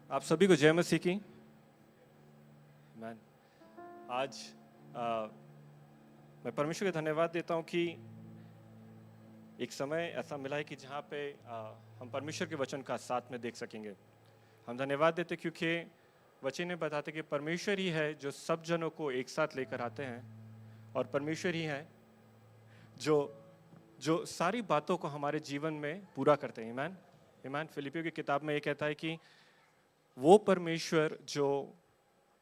आप सभी को जय मसीह की। मैन आज मैं परमेश्वर को धन्यवाद देता हूँ कि एक समय ऐसा मिला है कि जहाँ पे हम परमेश्वर के वचन का साथ में देख सकेंगे। हम धन्यवाद देते क्योंकि वचन में बताते कि परमेश्वर ही है जो सब जनों को एक साथ लेकर आते हैं, और परमेश्वर ही है जो जो सारी बातों को हमारे जीवन में पूरा करते हैं। ईमान ईमान फिलिपियों की किताब में ये कहता है कि वो परमेश्वर जो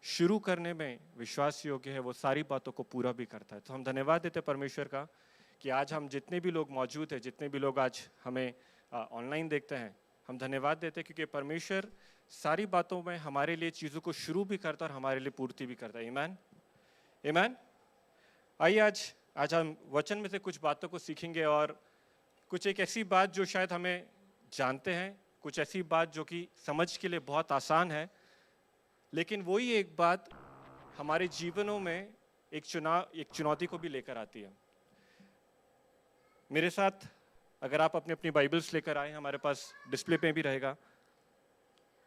शुरू करने में विश्वास योग्य है वो सारी बातों को पूरा भी करता है। तो हम धन्यवाद देते हैं परमेश्वर का कि आज हम जितने भी लोग मौजूद हैं, जितने भी लोग आज हमें ऑनलाइन देखते हैं, हम धन्यवाद देते हैं क्योंकि परमेश्वर सारी बातों में हमारे लिए चीज़ों को शुरू भी करता है और हमारे लिए पूर्ति भी करता है। ईमान ईमान आइए आज हम वचन में से कुछ बातों को सीखेंगे, और कुछ एक ऐसी बात जो शायद हमें जानते हैं, कुछ ऐसी बात जो कि समझ के लिए बहुत आसान है, लेकिन वही एक बात हमारे जीवनों में एक चुनौती को भी लेकर आती है। मेरे साथ अगर आप अपनी अपनी बाइबल्स लेकर आए, हमारे पास डिस्प्ले पे भी रहेगा,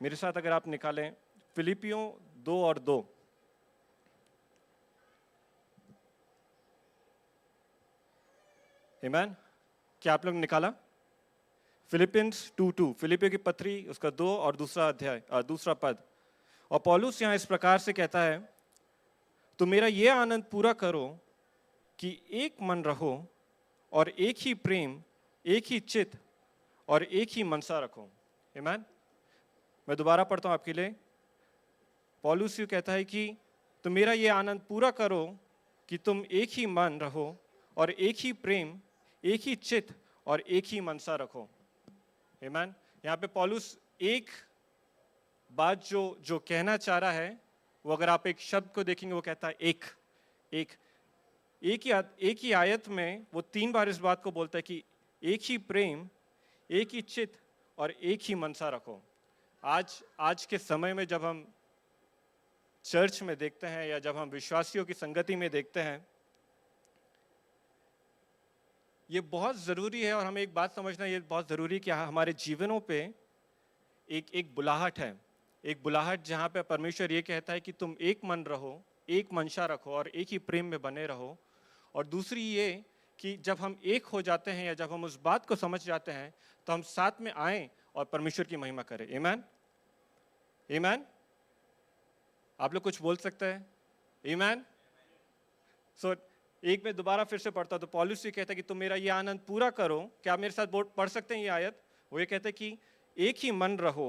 मेरे साथ अगर आप निकालें फिलिपियों 2:2। आमीन। क्या आप लोग निकाला? फिलिपियंस 2:2, फिलिपियों की पत्री उसका 2 और दूसरा अध्याय दूसरा पद। और पौलुस यहाँ इस प्रकार से कहता है, तो मेरा ये आनंद पूरा करो कि एक मन रहो और एक ही प्रेम, एक ही चित्त और एक ही मनसा रखो। आमीन। मैं दोबारा पढ़ता हूँ आपके लिए। पौलुस यूँ कहता है कि तो मेरा ये आनंद पूरा करो कि तुम एक ही मन रहो और एक ही प्रेम, एक ही चित्त और एक ही मनसा रखो। आमीन। यहाँ पे पौलुस एक बात जो कहना चाह रहा है, वो अगर आप एक शब्द को देखेंगे वो कहता है एक ही आयत में वो 3 बार इस बात को बोलता है कि एक ही प्रेम, एक ही चित्त और एक ही मनसा रखो। आज के समय में जब हम चर्च में देखते हैं या जब हम विश्वासियों की संगति में देखते हैं, ये बहुत ज़रूरी है, और हमें एक बात समझना ये बहुत ज़रूरी है कि हमारे जीवनों पे एक बुलाहट है, एक बुलाहट जहाँ पे परमेश्वर ये कहता है कि तुम एक मन रहो, एक मंशा रखो और एक ही प्रेम में बने रहो। और दूसरी ये कि जब हम एक हो जाते हैं या जब हम उस बात को समझ जाते हैं तो हम साथ में आएं और परमेश्वर की महिमा करें। आमीन आमीन। आप लोग कुछ बोल सकते हैं? आमीन। सो एक में दोबारा फिर से पढ़ता, तो पौलुस ये कहता है कि तुम मेरा ये आनंद पूरा करो। क्या आप मेरे साथ पढ़ सकते हैं ये आयत? वो ये कहते हैं कि एक ही मन रहो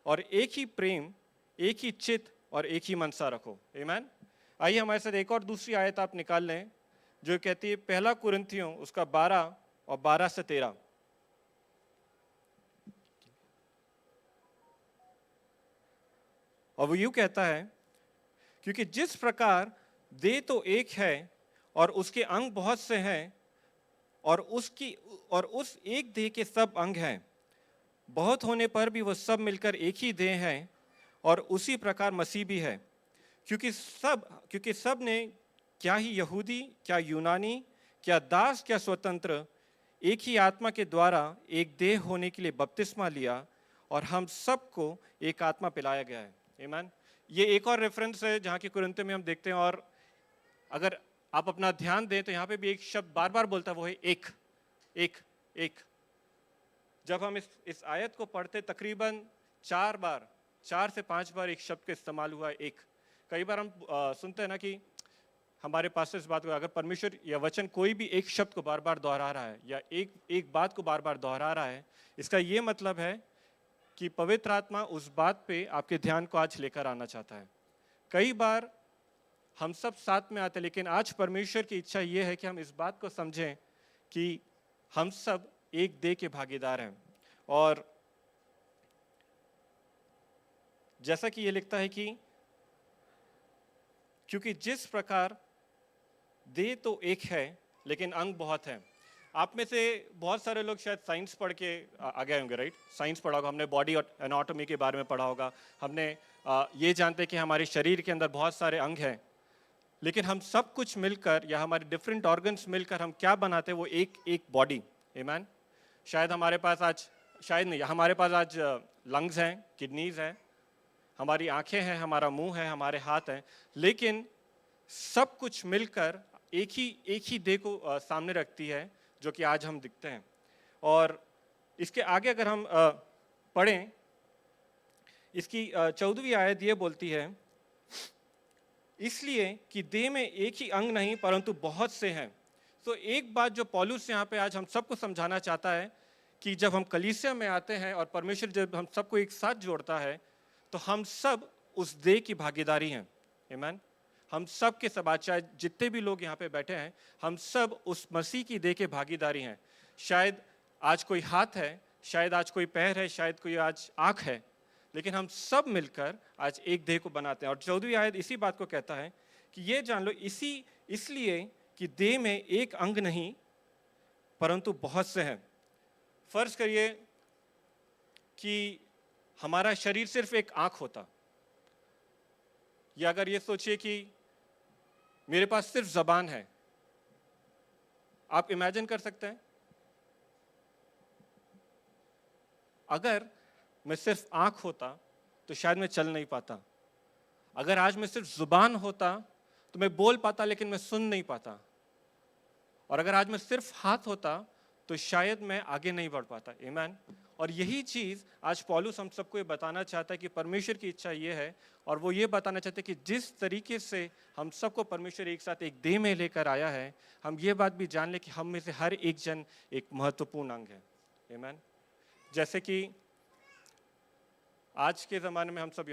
और एक ही प्रेम, एक ही चित्त और एक ही मनसा रखो। आमीन। आइए हमारे साथ एक और दूसरी आयत आप निकाल लें जो कहती है 1 कुरिन्थियों उसका 12 और 12 से 13। और वो यूं कहता है, क्योंकि जिस प्रकार देह तो एक है और उसके अंग बहुत से हैं, और उस एक देह के सब अंग हैं, बहुत होने पर भी वो सब मिलकर एक ही देह है, और उसी प्रकार मसीह भी है। क्योंकि सब ने, क्या ही यहूदी, क्या यूनानी, क्या दास, क्या स्वतंत्र, एक ही आत्मा के द्वारा एक देह होने के लिए बपतिस्मा लिया, और हम सबको एक आत्मा पिलाया गया है। आमीन। ये एक और रेफरेंस है जहाँ के कुरिन्थियों में हम देखते हैं, और अगर आप अपना ध्यान दें तो यहाँ पे भी एक शब्द बार बार बोलता है, वो है एक एक एक। जब हम इस आयत को पढ़ते तकरीबन 4 से 5 बार एक शब्द का इस्तेमाल हुआ है, एक। कई बार हम सुनते हैं ना कि हमारे पास इस बात को, अगर परमेश्वर या वचन कोई भी एक शब्द को बार बार दोहरा रहा है या एक बात को बार बार दोहरा रहा है, इसका ये मतलब है कि पवित्र आत्मा उस बात पे आपके ध्यान को आज लेकर आना चाहता है। कई बार हम सब साथ में आते हैं, लेकिन आज परमेश्वर की इच्छा ये है कि हम इस बात को समझें कि हम सब एक देह के भागीदार हैं। और जैसा कि ये लिखता है कि क्योंकि जिस प्रकार देह तो एक है लेकिन अंग बहुत हैं। आप में से बहुत सारे लोग शायद साइंस पढ़ के आ गए होंगे, राइट? साइंस पढ़ा होगा, हमने बॉडी और एनाटॉमी के बारे में पढ़ा होगा, हमने ये जानते हैं कि हमारे शरीर के अंदर बहुत सारे अंग हैं, लेकिन हम सब कुछ मिलकर या हमारे डिफरेंट ऑर्गन्स मिलकर हम क्या बनाते हैं? वो एक बॉडी। आमीन। शायद हमारे पास आज, शायद नहीं, हमारे पास आज लंग्स हैं, किडनीज हैं, हमारी आंखें हैं, हमारा मुंह है, हमारे हाथ हैं, लेकिन सब कुछ मिलकर एक ही देह को सामने रखती है, जो कि आज हम दिखते हैं। और इसके आगे अगर हम पढ़ें, इसकी 14वीं आयत ये बोलती है, इसलिए कि देह में एक ही अंग नहीं परंतु बहुत से हैं। तो एक बात जो पौलुस यहाँ पे आज हम सबको समझाना चाहता है कि जब हम कलीसिया में आते हैं और परमेश्वर जब हम सबको एक साथ जोड़ता है, तो हम सब उस देह की भागीदारी हैं। आमीन। हम सब के सब, आज चाहे जितने भी लोग यहाँ पे बैठे हैं, हम सब उस मसीह की देह के भागीदारी हैं। शायद आज कोई हाथ है, शायद आज कोई पैर है, शायद कोई आज आँख है, लेकिन हम सब मिलकर आज एक देह को बनाते हैं। और 14वीं आयत इसी बात को कहता है कि ये जान लो, इसलिए कि देह में एक अंग नहीं परंतु बहुत से हैं। फर्ज करिए कि हमारा शरीर सिर्फ एक आंख होता, या अगर ये सोचिए कि मेरे पास सिर्फ जबान है। आप इमेजिन कर सकते हैं, अगर मैं सिर्फ आंख होता तो शायद मैं चल नहीं पाता। अगर आज मैं सिर्फ जुबान होता तो मैं बोल पाता, लेकिन मैं सुन नहीं पाता। और अगर आज मैं सिर्फ हाथ होता तो शायद मैं आगे नहीं बढ़ पाता। आमीन। और यही चीज आज पौलुस हम सबको ये बताना चाहता है कि परमेश्वर की इच्छा ये है, और वो ये बताना चाहते हैं कि जिस तरीके से हम सबको परमेश्वर एक साथ एक देह में लेकर आया है, हम ये बात भी जान ले कि हम में से हर एक जन एक महत्वपूर्ण अंग है। आमीन। जैसे कि आज के ज़माने में हम सब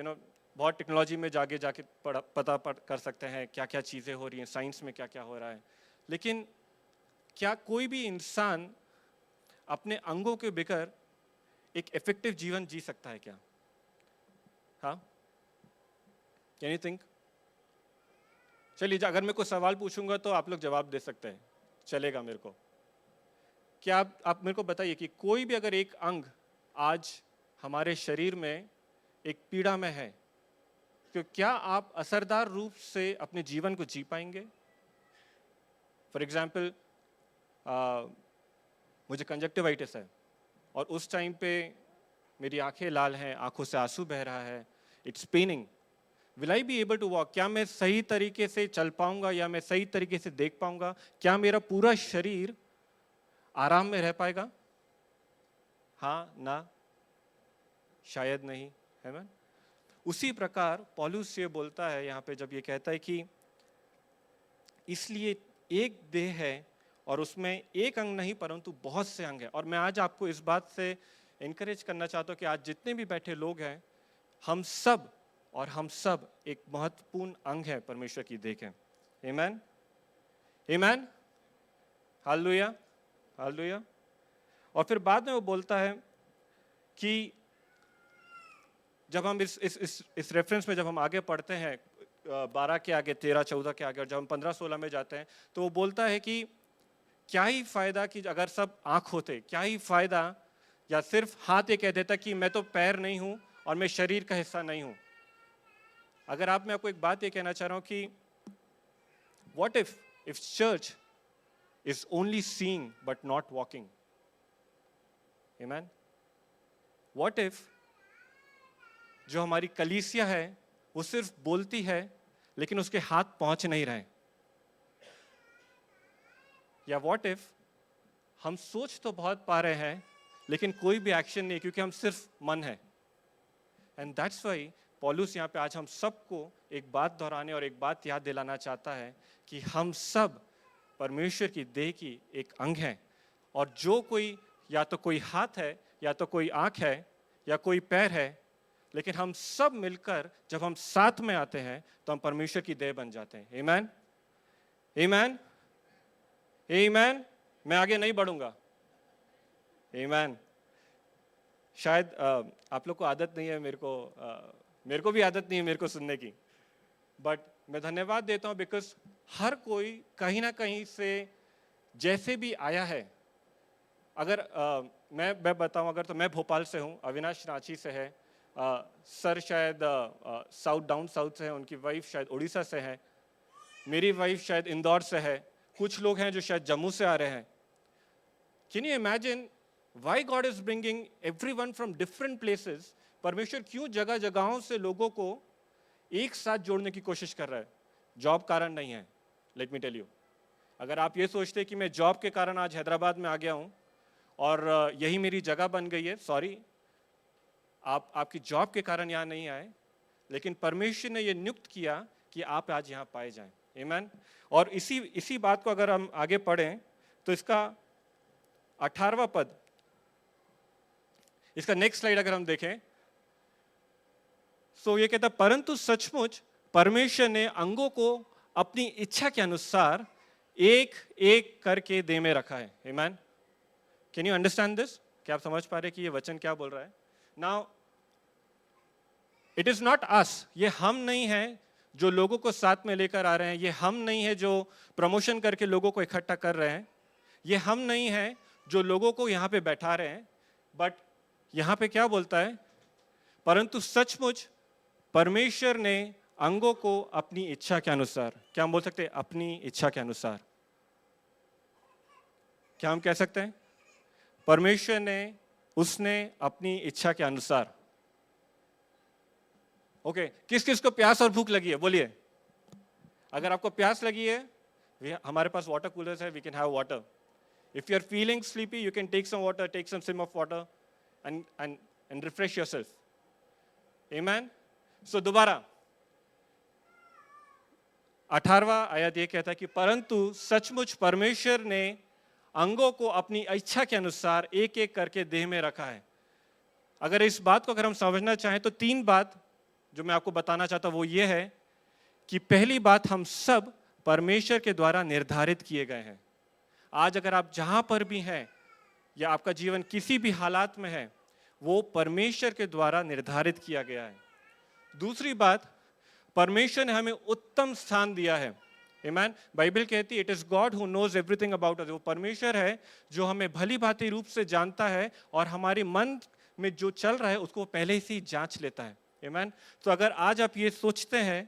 बहुत टेक्नोलॉजी में जाके पता कर सकते हैं क्या क्या चीज़ें हो रही हैं, साइंस में क्या क्या हो रहा है, लेकिन क्या कोई भी इंसान अपने अंगों के बगैर एक इफेक्टिव जीवन जी सकता है क्या? हाँ, कैन यू थिंक? चलिए, अगर मैं कोई सवाल पूछूंगा तो आप लोग जवाब दे सकते हैं, चलेगा मेरे को? क्या आप मेरे को बताइए कि कोई भी अगर एक अंग आज हमारे शरीर में एक पीड़ा में है, तो क्या आप असरदार रूप से अपने जीवन को जी पाएंगे? फॉर एग्जाम्पल, मुझे कंजक्टिवाइटिस है और उस टाइम पे मेरी आंखें लाल हैं, आंखों से आंसू बह रहा है, it's paining. Will I be able to walk? क्या मैं सही तरीके से चल पाऊंगा, या मैं सही तरीके से देख पाऊंगा? क्या मेरा पूरा शरीर आराम में रह पाएगा? हाँ, ना, शायद नहीं, है ना? उसी प्रकार पौलुस ये बोलता है यहाँ पे, जब ये कहता है कि इसलिए एक देह है और उसमें एक अंग नहीं परंतु बहुत से अंग हैं। और मैं आज आपको इस बात से इनकरेज करना चाहता हूँ कि आज जितने भी बैठे लोग हैं, हम सब एक महत्वपूर्ण अंग है परमेश्वर की देह के। आमीन, आमीन, हालेलुया, हालेलुया। और फिर बाद में वो बोलता है कि जब हम इस रेफरेंस में जब हम आगे पढ़ते हैं, 12 के आगे, 13, 14 के आगे, और जब हम 15, 16 में जाते हैं, तो वो बोलता है कि क्या ही फायदा कि अगर सब आंख होते, क्या ही फायदा, या सिर्फ हाथ ये कह देता कि मैं तो पैर नहीं हूं और मैं शरीर का हिस्सा नहीं हूं। अगर मैं आपको एक बात ये कहना चाह रहा हूं कि what if church is only seeing but not walking? आमीन। व्हाट इफ जो हमारी कलीसिया है वो सिर्फ बोलती है लेकिन उसके हाथ पहुंच नहीं रहे? या व्हाट इफ हम सोच तो बहुत पा रहे हैं लेकिन कोई भी एक्शन नहीं, क्योंकि हम सिर्फ मन है। एंड दैट्स व्हाई पौलुस यहाँ पे आज हम सबको एक बात दोहराने और एक बात याद दिलाना चाहता है कि हम सब परमेश्वर की देह की एक अंग हैं। और जो कोई, या तो कोई हाथ है, या तो कोई आंख है, या कोई पैर है, लेकिन हम सब मिलकर जब हम साथ में आते हैं तो हम परमेश्वर की देह बन जाते हैं। आमीन, आमीन, आमीन। मैं आगे नहीं बढ़ूंगा। आमीन। शायद आप लोग को आदत नहीं है, मेरे को भी आदत नहीं है मेरे को सुनने की, बट मैं धन्यवाद देता हूं बिकॉज हर कोई कहीं ना कहीं से जैसे भी आया है। अगर मैं बताऊं, अगर तो मैं भोपाल से हूं, अविनाश रांची से है, सर शायद डाउन साउथ से है, उनकी वाइफ शायद उड़ीसा से है, मेरी वाइफ शायद इंदौर से है, कुछ लोग हैं जो शायद जम्मू से आ रहे हैं। Can you imagine why God is bringing everyone from different places परमेश्वर क्यों जगह जगहों से लोगों को एक साथ जोड़ने की कोशिश कर रहा है? जॉब कारण नहीं है। लेट मी टेल यू, अगर आप ये सोचते कि मैं जॉब के कारण आज हैदराबाद में आ गया हूं और यही मेरी जगह बन गई है, सॉरी, आप आपकी जॉब के कारण यहाँ नहीं आए, लेकिन परमेश्वर ने ये नियुक्त किया कि आप आज यहाँ पाए जाएं। आमीन। और इसी बात को अगर हम आगे पढ़ें तो इसका 18वां पद, इसका नेक्स्ट स्लाइड अगर हम देखें, सो ये कहता, परंतु सचमुच परमेश्वर ने अंगों को अपनी इच्छा के अनुसार एक एक करके दे में रखा है। आमीन। Can you understand this? क्या आप समझ पा रहे कि ये वचन क्या बोल रहा है? Now it is not us, ये हम नहीं है जो लोगों को साथ में लेकर आ रहे हैं, ये हम नहीं है जो प्रमोशन करके लोगों को इकट्ठा कर रहे हैं, ये हम नहीं है जो लोगों को यहाँ पे बैठा रहे हैं, बट यहाँ पे क्या बोलता है? परंतु सचमुच परमेश्वर ने अंगों को अपनी इच्छा के अनुसार, क्या हम बोल सकते हैं अपनी इच्छा के अनुसार? क्या हम कह सकते हैं परमेश्वर ने, उसने अपनी इच्छा के अनुसार? ओके, किस किस को प्यास और भूख लगी है बोलिए। अगर आपको प्यास लगी है, हमारे पास वाटर कूलर्स है, we can have water. If you are feeling sleepy, you can take some water, take some sip of water and refresh yourself. आमीन। सो दोबारा 18वां आयत ये कहता है कि परंतु सचमुच परमेश्वर ने अंगों को अपनी इच्छा के अनुसार एक एक करके देह में रखा है। अगर इस बात को अगर हम समझना चाहें तो 3 बात जो मैं आपको बताना चाहता हूं वो ये है कि पहली बात, हम सब परमेश्वर के द्वारा निर्धारित किए गए हैं। आज अगर आप जहां पर भी हैं या आपका जीवन किसी भी हालात में है, वो परमेश्वर के द्वारा निर्धारित किया गया है। दूसरी बात, परमेश्वर ने हमें उत्तम स्थान दिया है। आमीन। बाइबल कहती है it is God who knows everything about us. वो परमेश्वर है जो हमें भली भांति रूप से जानता है और हमारे मन में जो चल रहा है उसको पहले से ही जांच लेता है। आमीन। तो अगर आज आप ये सोचते हैं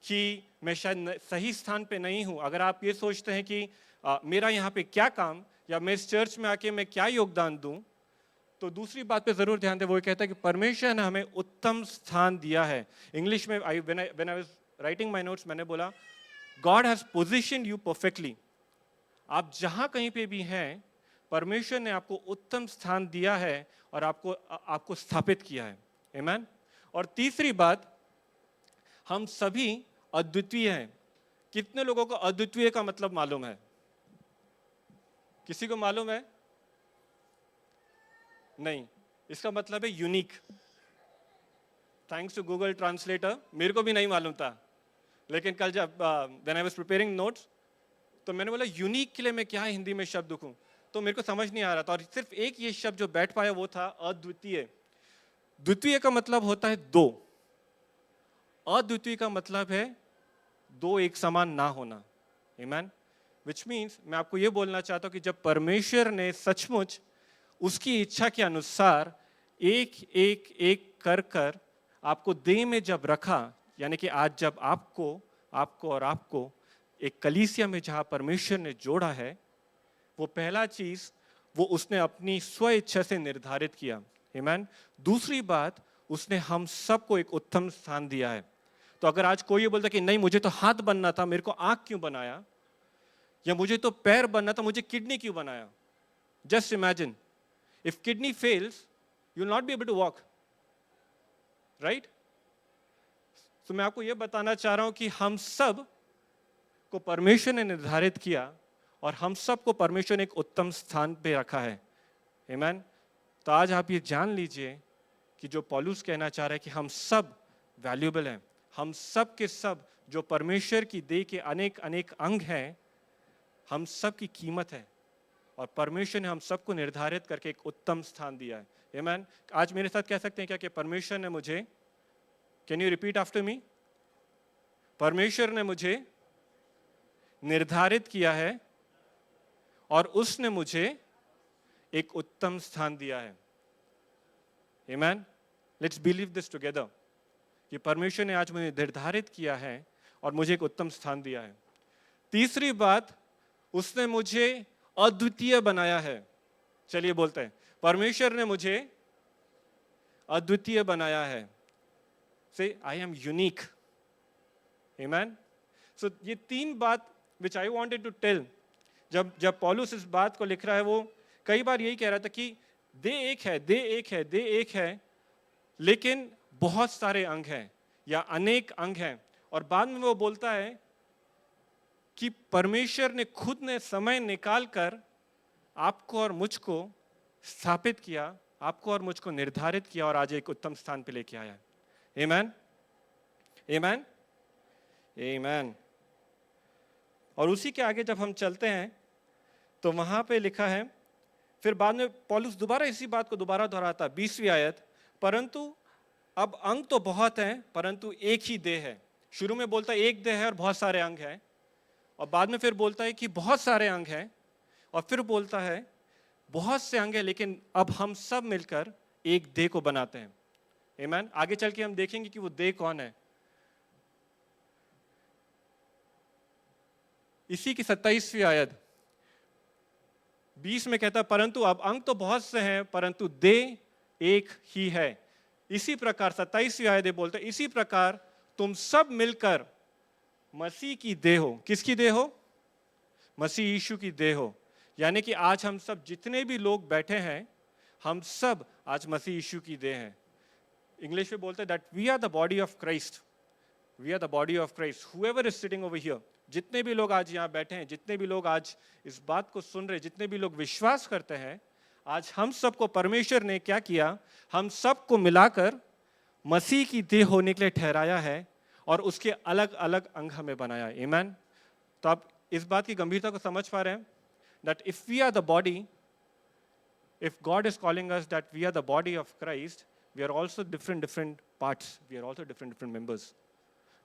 कि मैं शायद सही स्थान पे नहीं हूं, अगर आप ये सोचते हैं कि मेरा यहाँ पे क्या काम, या मैं इस चर्च में आके मैं क्या योगदान दूं, तो दूसरी बात पे जरूर ध्यान दें। वो कहता है कि परमेश्वर ने हमें उत्तम स्थान दिया है। इंग्लिश में when I was writing my notes, मैंने बोला God has positioned you perfectly. आप जहां कहीं पे भी हैं, परमेश्वर ने आपको उत्तम स्थान दिया है और आपको स्थापित किया है। आमीन। और तीसरी बात, हम सभी अद्वितीय हैं। कितने लोगों को अद्वितीय का मतलब मालूम है? किसी को मालूम है? नहीं। इसका मतलब है unique. Thanks to Google translator, मेरे को भी नहीं मालूम था, लेकिन कल जब when I was preparing notes तो मैंने बोला यूनिक के लिए मैं क्या हिंदी में शब्द लिखूं, तो मेरे को समझ नहीं आ रहा था, और सिर्फ एक ये शब्द जो बैठ पाया वो था अद्वितीय। द्वितीय का मतलब होता है दो, अद्वितीय का मतलब है दो एक समान ना होना। आमीन। विच मीन्स मैं आपको ये बोलना चाहता हूं कि जब परमेश्वर ने सचमुच उसकी इच्छा के अनुसार एक एक एक कर कर आपको देह में जब रखा, यानी कि आज जब आपको और आपको एक कलीसिया में जहां परमेश्वर ने जोड़ा है, वो पहला चीज वो उसने अपनी स्व इच्छा से निर्धारित किया। आमीन। दूसरी बात, उसने हम सबको एक उत्तम स्थान दिया है। तो अगर आज कोई ये बोलता कि नहीं मुझे तो हाथ बनना था, मेरे को आंख क्यों बनाया, या मुझे तो पैर बनना था, मुझे किडनी क्यों बनाया? Just imagine, if kidney fails, you will not be able to walk, right? तो मैं आपको यह बताना चाह रहा हूं कि हम सब को परमेश्वर ने निर्धारित किया और हम सब को परमेश्वर ने एक उत्तम स्थान पे रखा है। आमीन। तो आज आप ये जान लीजिए कि जो पौलुस कहना चाह रहा है कि हम सब वैल्यूएबल हैं, हम सब के सब जो परमेश्वर की देह के अनेक अनेक अंग हैं, हम सब की कीमत है और परमेश्वर ने हम सबको निर्धारित करके एक उत्तम स्थान दिया है। आमीन। आज मेरे साथ कह सकते हैं क्या कि परमेश्वर ने मुझे, can you repeat after me? परमेश्वर ने मुझे निर्धारित किया है और उसने मुझे एक उत्तम स्थान दिया है। आमीन। लेट्स बिलीव दिस टुगेदर कि परमेश्वर ने आज मुझे निर्धारित किया है और मुझे एक उत्तम स्थान दिया है। तीसरी बात, उसने मुझे अद्वितीय बनाया है। चलिए बोलते हैं, परमेश्वर ने मुझे अद्वितीय बनाया है। से आई एम यूनिक। आमेन। सो ये तीन बात विच आई वांटेड टू टेल, जब पौलुस इस बात को लिख रहा है, वो कई बार यही कह रहा था कि दे एक है, दे एक है, दे एक है, लेकिन बहुत सारे अंग हैं या अनेक अंग हैं। और बाद में वो बोलता है कि परमेश्वर ने खुद ने समय निकालकर आपको और मुझको स्थापित किया, आपको और मुझको निर्धारित किया और आज एक उत्तम स्थान पे लेके आया है। आमेन, आमेन, आमेन। और उसी के आगे जब हम चलते हैं तो वहां पे लिखा है, फिर बाद में पौलुस दोबारा इसी बात को दोबारा दोहराता, 20वीं आयत, परंतु अब अंग तो बहुत हैं परंतु एक ही देह है। शुरू में बोलता है एक देह है और बहुत सारे अंग हैं, और बाद में फिर बोलता है कि बहुत सारे अंग हैं, और फिर बोलता है बहुत से अंग हैं लेकिन अब हम सब मिलकर एक देह को बनाते हैं। आमीन। आगे चल के हम देखेंगे कि वो देह कौन है। इसी की 27वीं आयत 20 में कहता है, परंतु अब अंग तो बहुत से हैं परंतु देह एक ही है। इसी प्रकार 27वीं आयत बोलते हैं, इसी प्रकार तुम सब मिलकर मसीह की देह हो। किसकी देह हो? मसीह यीशु की देह हो। यानी कि आज हम सब जितने भी लोग बैठे हैं, हम सब आज मसीह यीशु की देह हैं। इंग्लिश में बोलते हैं that we are the body of Christ, we are the body of Christ, whoever is sitting over here. जितने भी लोग आज यहाँ बैठे हैं, जितने भी लोग आज इस बात को सुन रहे, जितने भी लोग विश्वास करते हैं, आज हम सबको परमेश्वर ने क्या किया, हम सबको मिलाकर मसीह की देह होने के लिए ठहराया है और उसके अलग अलग अंग हमें बनाया। आमीन। तो आप इस बात की गंभीरता को समझ पा रहे हैं that if we are the body, if God is calling us that we are the body of Christ, we are also different parts, we are also different members.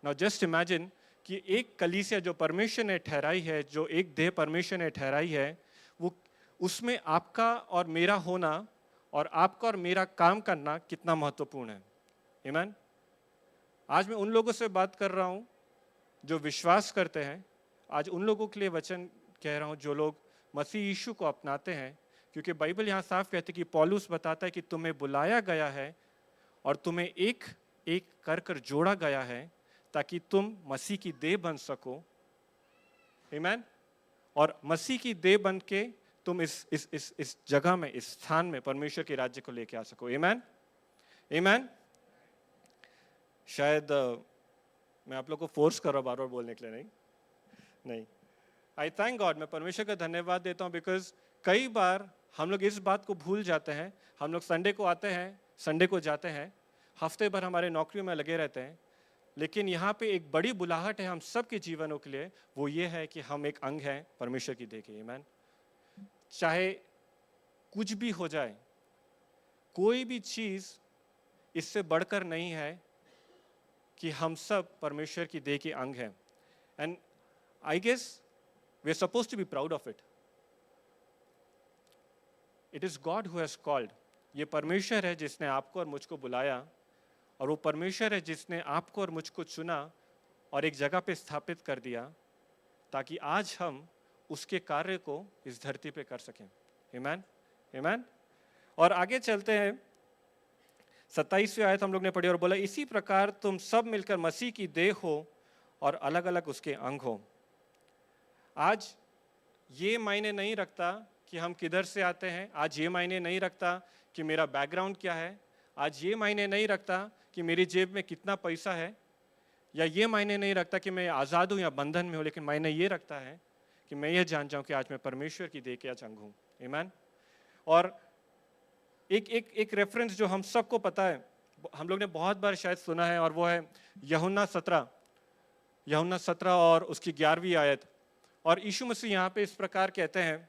Now just imagine कि एक कलीसिया जो परमेश्वर ने ठहराई है, जो एक देह परमेश्वर ने ठहराई है, वो उसमें आपका और मेरा होना और आपका और मेरा काम करना कितना महत्वपूर्ण है। आमीन। आज मैं उन लोगों से बात कर रहा हूँ जो विश्वास करते हैं, आज उन लोगों के लिए वचन कह रहा हूँ जो लोग मसीह यीशु को अपनाते हैं, क्योंकि बाइबल यहाँ साफ कहती है कि पौलुस बताता है कि तुम्हें बुलाया गया है और तुम्हें एक एक कर जोड़ा गया है ताकि तुम मसीह की देह बन सको। आमीन। और मसीह की देह बन के तुम इस जगह में, इस स्थान में परमेश्वर के राज्य को लेके आ सको। आमीन, आमीन। शायद मैं आप लोग को फोर्स कर रहा हूँ बार बार बोलने के लिए, नहीं। आई थैंक गॉड, मैं परमेश्वर का धन्यवाद देता हूँ, बिकॉज कई बार हम लोग इस बात को भूल जाते हैं। हम लोग संडे को आते हैं, संडे को जाते हैं, हफ्ते भर हमारे नौकरियों में लगे रहते हैं, लेकिन यहाँ पे एक बड़ी बुलाहट है हम सब के जीवनों के लिए, वो ये है कि हम एक अंग हैं परमेश्वर की देह के। आमीन। चाहे कुछ भी हो जाए, कोई भी चीज़ इससे बढ़कर नहीं है कि हम सब परमेश्वर की देह के अंग हैं। And I guess we are supposed to be proud of it. It is God who has called. ये परमेश्वर है जिसने आपको और मुझको बुलाया, और वो परमेश्वर है जिसने आपको और मुझको चुना और एक जगह पे स्थापित कर दिया ताकि आज हम उसके कार्य को इस धरती पे कर सकें। आमीन, आमीन। और आगे चलते हैं, 27वीं आयत हम लोग ने पढ़ी और बोला, इसी प्रकार तुम सब मिलकर मसीह की देह हो और अलग अलग उसके अंग हो। आज ये मायने नहीं रखता कि हम किधर से आते हैं, आज ये मायने नहीं रखता कि मेरा बैकग्राउंड क्या है, आज ये मायने नहीं रखता कि मेरी जेब में कितना पैसा है, या ये मायने नहीं रखता कि मैं आज़ाद हूँ या बंधन में हूँ, लेकिन मायने ये रखता है कि मैं ये जान जाऊँ कि आज मैं परमेश्वर की देह का अंग हूँ। आमीन। और एक रेफरेंस जो हम सबको पता है, हम लोग ने बहुत बार शायद सुना है, और वो है यूहन्ना 17 और उसकी 11वीं आयत। और यीशु मसीह यहाँ पे इस प्रकार कहते हैं,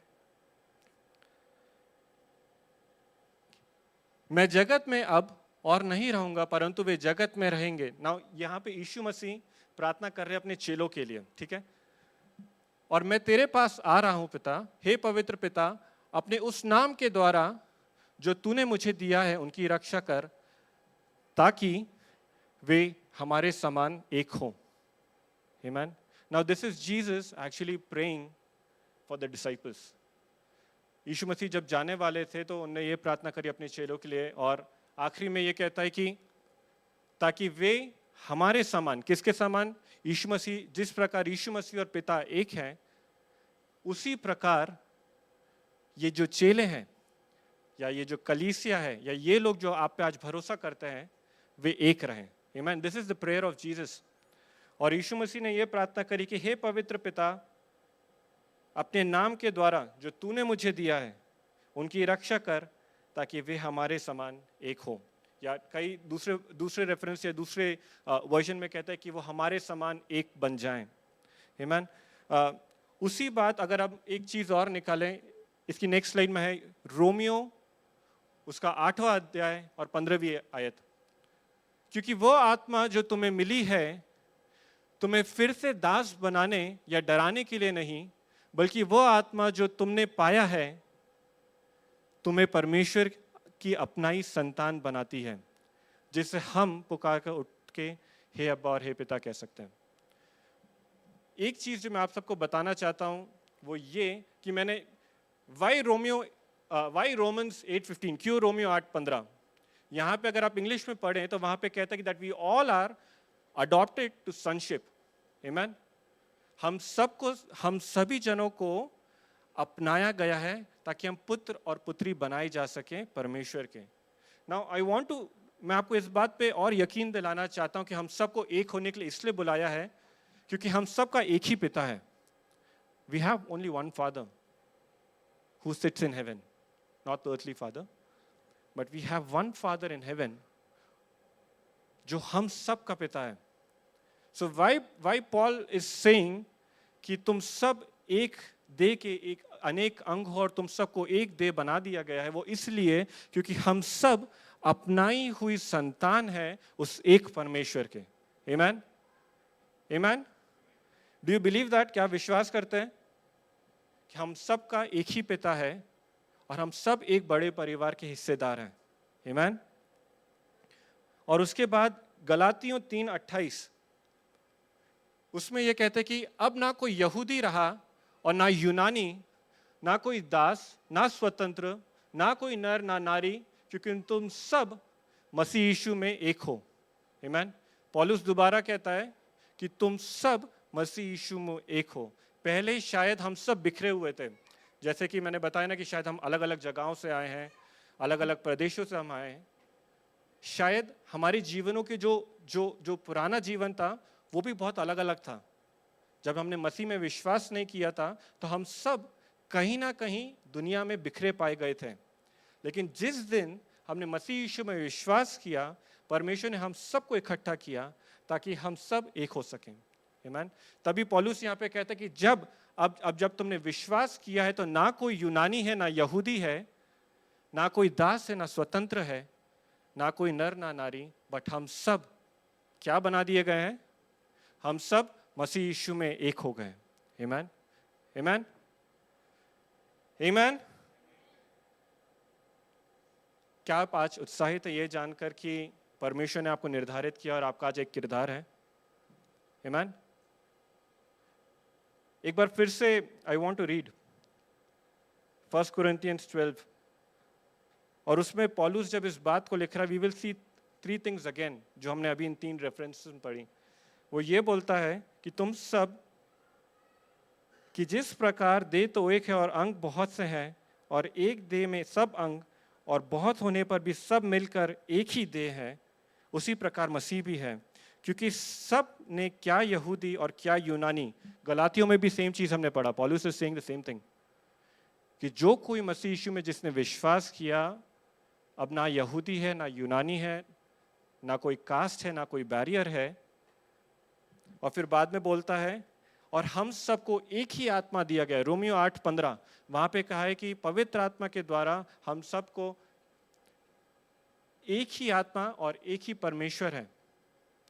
मैं जगत में अब और नहीं रहूंगा परंतु वे जगत में रहेंगे। नाउ यहाँ पे यीशु मसीह प्रार्थना कर रहे हैं अपने चेलों के लिए, ठीक है। और मैं तेरे पास आ रहा हूँ पिता, हे पवित्र पिता, अपने उस नाम के द्वारा जो तूने मुझे दिया है उनकी रक्षा कर, ताकि वे हमारे समान एक हों। आमीन। Now this is Jesus actually praying for the disciples. यीशु मसीह जब जाने वाले थे तो उन्होंने ये प्रार्थना करी अपने चेलों के लिए, और आखिरी में ये कहता है कि ताकि वे हमारे समान, किसके समान? यीशु मसीह, जिस प्रकार यीशु मसीह और पिता एक हैं, उसी प्रकार ये जो चेले हैं या ये जो कलीसिया है या ये लोग जो आप पे आज भरोसा करते हैं, वे एक रहें। आमीन। This is the prayer of Jesus. और यीशु मसीह ने ये प्रार्थना करी कि हे पवित्र पिता, अपने नाम के द्वारा जो तूने मुझे दिया है उनकी रक्षा कर, ताकि वे हमारे समान एक हो। या कई दूसरे रेफरेंस या दूसरे वर्जन में कहता है कि वो हमारे समान एक बन जाएं। आमीन। उसी बात अगर अब एक चीज और निकालें, इसकी नेक्स्ट स्लाइड में है रोमियो उसका 8वां अध्याय और 15वीं आयत। क्योंकि वो आत्मा जो तुम्हें मिली है, तुम्हें फिर से दास बनाने या डराने के लिए नहीं, बल्कि वो आत्मा जो तुमने पाया है, तुम्हें परमेश्वर की अपनाई संतान बनाती है, जिसे हम पुकार कर उठ के हे अब्बा और हे पिता कह सकते हैं। एक चीज जो मैं आप सबको बताना चाहता हूं वो ये कि मैंने वाई रोमन्स 8:15, क्यों रोमियो 8:15? यहां पे अगर आप इंग्लिश में पढ़ें तो वहां पे कहता है कि that we all are adopted to sonship. आमीन। हम सभी जनों को अपनाया गया है ताकि हम पुत्र और पुत्री बनाए जा सकें परमेश्वर के। नाउ मैं आपको इस बात पे और यकीन दिलाना चाहता हूं कि हम सबको एक होने के लिए इसलिए बुलाया है क्योंकि हम सबका एक ही पिता है। We have only one father who sits in heaven, not the earthly father, but we have one father in heaven जो हम सब का पिता है। So why Paul is saying कि तुम सब एक देह के एक अनेक अंग हो और तुम सबको एक देह बना दिया गया है, वो इसलिए क्योंकि हम सब अपनाई हुई संतान है उस एक परमेश्वर के। Amen? Amen? Do you believe that? क्या विश्वास करते हैं कि हम सब का एक ही पिता है और हम सब एक बड़े परिवार के हिस्सेदार हैं? आमीन। और उसके बाद गलातियों 3:28 उसमें यह कहते हैं कि अब ना कोई यहूदी रहा और ना यूनानी, ना कोई दास ना स्वतंत्र, ना कोई नर ना नारी, क्योंकि तुम सब मसीह यीशु में एक हो। आमीन। पौलुस दोबारा कहता है कि तुम सब मसीह यीशु में एक हो। पहले शायद हम सब बिखरे हुए थे, जैसे कि मैंने बताया ना कि शायद हम अलग अलग जगहों से आए हैं, अलग अलग प्रदेशों से हम आए हैं। शायद हमारे जीवनों के जो पुराना जीवन था वो भी बहुत अलग अलग था। जब हमने मसीह में विश्वास नहीं किया था तो हम सब कहीं ना कहीं दुनिया में बिखरे पाए गए थे। लेकिन जिस दिन हमने मसीह यीशु में विश्वास किया, परमेश्वर ने हम सबको इकट्ठा किया ताकि हम सब एक हो सकें। आमीन। तभी पौलुस यहाँ पे कहता है कि जब तुमने विश्वास किया है तो ना कोई यूनानी है ना यहूदी है, ना कोई दास है ना स्वतंत्र है, ना कोई नर ना नारी, बट हम सब क्या बना दिए गए हैं? हम सब मसीह यीशु में एक हो गए। आमीन। आमीन। आमीन। क्या आप आज उत्साहित है ये जानकर कि परमेश्वर ने आपको निर्धारित किया और आपका आज एक किरदार है? आमीन। एक बार फिर से I want to read 1 Corinthians 12, और उसमें पौलुस जब इस बात को लिख रहा है, we will see 3 things again, जो हमने अभी इन 3 रेफरेंसेस में पढ़ी। वो ये बोलता है कि तुम सब कि जिस प्रकार देह तो एक है और अंग बहुत से हैं, और एक देह में सब अंग और बहुत होने पर भी सब मिलकर एक ही देह है, उसी प्रकार मसीह भी है। क्योंकि सब ने क्या यहूदी और क्या यूनानी, गलातियों में भी सेम चीज हमने पढ़ा, पौलुस is saying the same thing, कि जो कोई मसीह यीशु में जिसने विश्वास किया, अब ना यहूदी है ना यूनानी है, ना कोई कास्ट है ना कोई बैरियर है। और फिर बाद में बोलता है और हम सबको एक ही आत्मा दिया गया है। रोमियो 8:15 वहां पे कहा है कि पवित्र आत्मा के द्वारा हम सबको एक ही आत्मा और एक ही परमेश्वर है।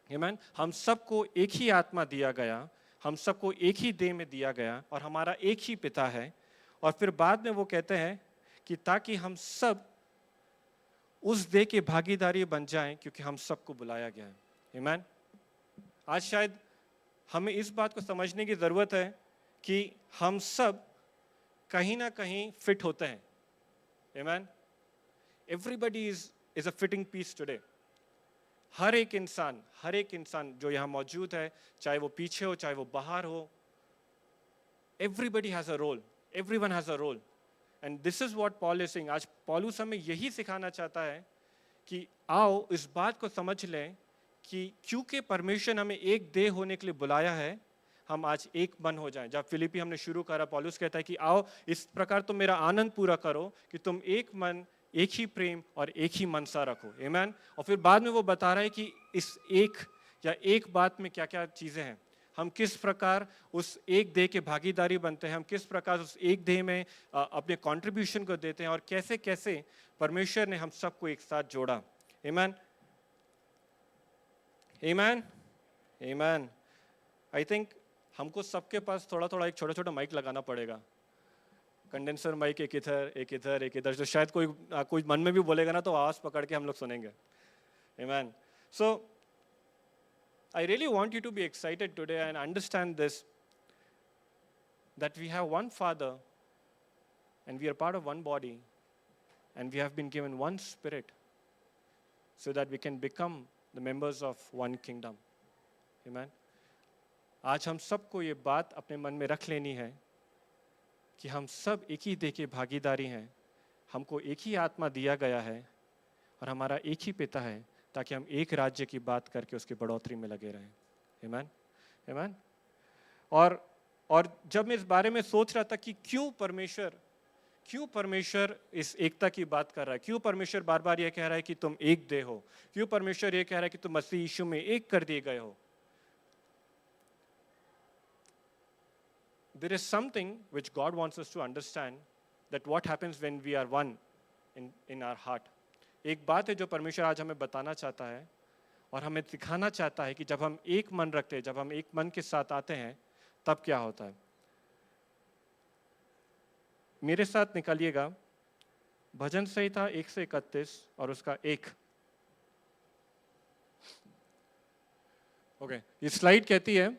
आमीन। हम सबको एक ही आत्मा दिया गया, हम सबको एक ही देह में दिया गया और हमारा एक ही पिता है। और फिर बाद में वो कहते हैं कि ताकि हम सब उस देह के भागीदारी बन जाएं, क्योंकि हम सबको बुलाया गया है। आमीन। आज शायद हमें इस बात को समझने की जरूरत है कि हम सब कहीं ना कहीं फिट होते हैं। आमीन। Everybody is is a fitting piece today. हर एक इंसान जो यहाँ मौजूद है, चाहे वो पीछे हो चाहे वो बाहर हो, everybody has a role, everyone has a role. And this is what Paul is saying. आज पौलुस हमें यही सिखाना चाहता है कि आओ इस बात को समझ लें कि क्योंकि परमेश्वर हमें एक देह होने के लिए बुलाया है, हम आज एक मन हो जाएं। जब फिलिपी हमने शुरू करा, पौलुस कहता है कि आओ इस प्रकार तुम मेरा आनंद पूरा करो कि तुम एक मन, एक ही प्रेम और एक ही मनसा रखो। आमीन। और फिर बाद में वो बता रहा है कि इस एक या एक बात में क्या क्या चीजें हैं, हम किस प्रकार उस एक देह के भागीदारी बनते हैं, हम किस प्रकार उस एक देह में अपने कंट्रीब्यूशन को देते हैं और कैसे कैसे परमेश्वर ने हम सबको एक साथ जोड़ा। आमीन, आमीन, आमीन। आई थिंक हमको सबके पास थोड़ा थोड़ा एक छोटा छोटा माइक लगाना पड़ेगा, कंडेंसर माइक, एक इधर एक इधर एक इधर, तो शायद कोई मन में भी बोलेगा ना तो आवाज पकड़ के हम लोग सुनेंगे। आमीन। सो I really want you to be excited today and understand this, that we have one Father and we are part of one body and we have been given one Spirit so that we can become the members of one kingdom. Amen. आज हम सबको ये बात अपने मन में रख लेनी है कि हम सब एक ही देह के भागीदारी हैं, हमको एक ही आत्मा दिया गया है और हमारा एक ही पिता है, ताकि हम एक राज्य की बात करके उसकी बढ़ोतरी में लगे रहें। आमीन, आमीन। और जब मैं इस बारे में सोच रहा था कि क्यों परमेश्वर इस एकता की बात कर रहा है, क्यों परमेश्वर बार बार ये कह रहा है कि तुम एक देह हो, क्यों परमेश्वर ये कह रहा है कि तुम मसीह यीशु में एक कर दिए गए हो। There is something which God wants us to understand, that what happens when we are one in our heart. एक बात है जो परमेश्वर आज हमें बताना चाहता है और हमें दिखाना चाहता है कि जब हम एक मन रखते हैं, जब हम एक मन के साथ आते हैं, तब क्या होता है। मेरे साथ निकालिएगा भजन संहिता 131 और उसका 1। ओके, ये स्लाइड कहती है,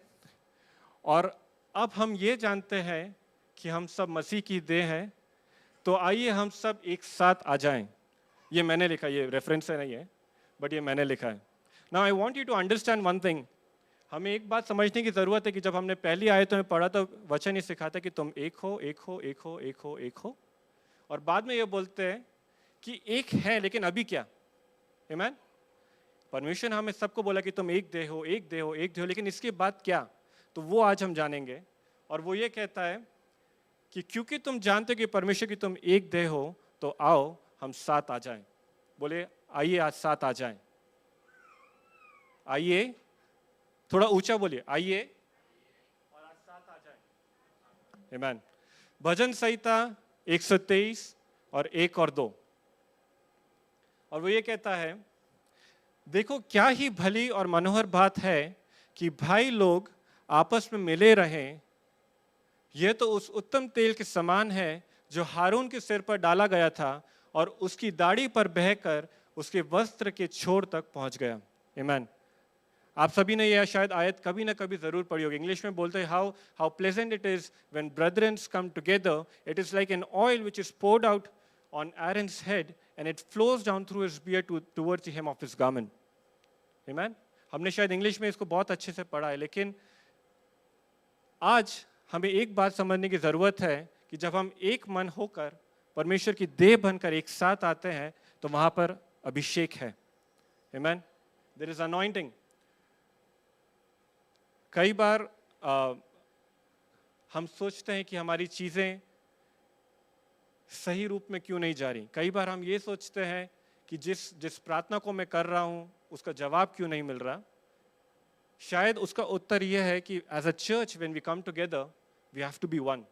और अब हम ये जानते हैं कि हम सब मसीह की देह हैं, तो आइए हम सब एक साथ आ जाएं। ये मैंने लिखा, ये रेफरेंस है नहीं है, बट ये मैंने लिखा है। Now I want you to understand one thing. हमें एक बात समझने की जरूरत है कि जब हमने पहली आयतों में पढ़ा तो वचन ही सिखाता है कि तुम एक हो, एक हो, एक हो, एक हो, एक हो, और बाद में ये बोलते हैं कि एक है, लेकिन अभी क्या। आमीन। परमेश्वर ने हमें सबको बोला कि तुम एक देह हो, एक देह हो, एक देह हो, लेकिन इसके बाद क्या, तो वो आज हम जानेंगे। और वो ये कहता है कि क्योंकि तुम जानते हो कि परमेश्वर की तुम एक देह हो, तो आओ हम साथ आ जाएं। बोले आइए आज साथ आ जाएं। आइए, थोड़ा ऊंचा बोलिए, आइए और आज साथ आ जाएं। आमीन। भजन संहिता 123 और 1 और 2, और वो ये कहता है, देखो क्या ही भली और मनोहर बात है कि भाई लोग आपस में मिले रहें। यह तो उस उत्तम तेल के समान है जो हारून के सिर पर डाला गया था और उसकी दाढ़ी पर बहकर उसके वस्त्र के छोर तक पहुंच गया। आमीन। आप सभी ने यह शायद आयत कभी ना कभी जरूर पढ़ी होगी। इंग्लिश में बोलते हैं how pleasant it is when brethren come together, it is like an oil which is poured out on Aaron's head and it flows down through his beard towards the hem of his garment. Amen. हमने शायद English में इसको बहुत अच्छे से पढ़ा है, लेकिन आज हमें एक बात समझने की जरूरत है कि जब हम एक मन होकर परमेश्वर की देह बनकर एक साथ आते हैं, तो वहां पर अभिषेक है। Amen. There is anointing. कई बार हम सोचते हैं कि हमारी चीजें सही रूप में क्यों नहीं जा रही। कई बार हम ये सोचते हैं कि जिस प्रार्थना को मैं कर रहा हूं उसका जवाब क्यों नहीं मिल रहा। शायद उसका उत्तर यह है कि as a church when we come together we have to be one.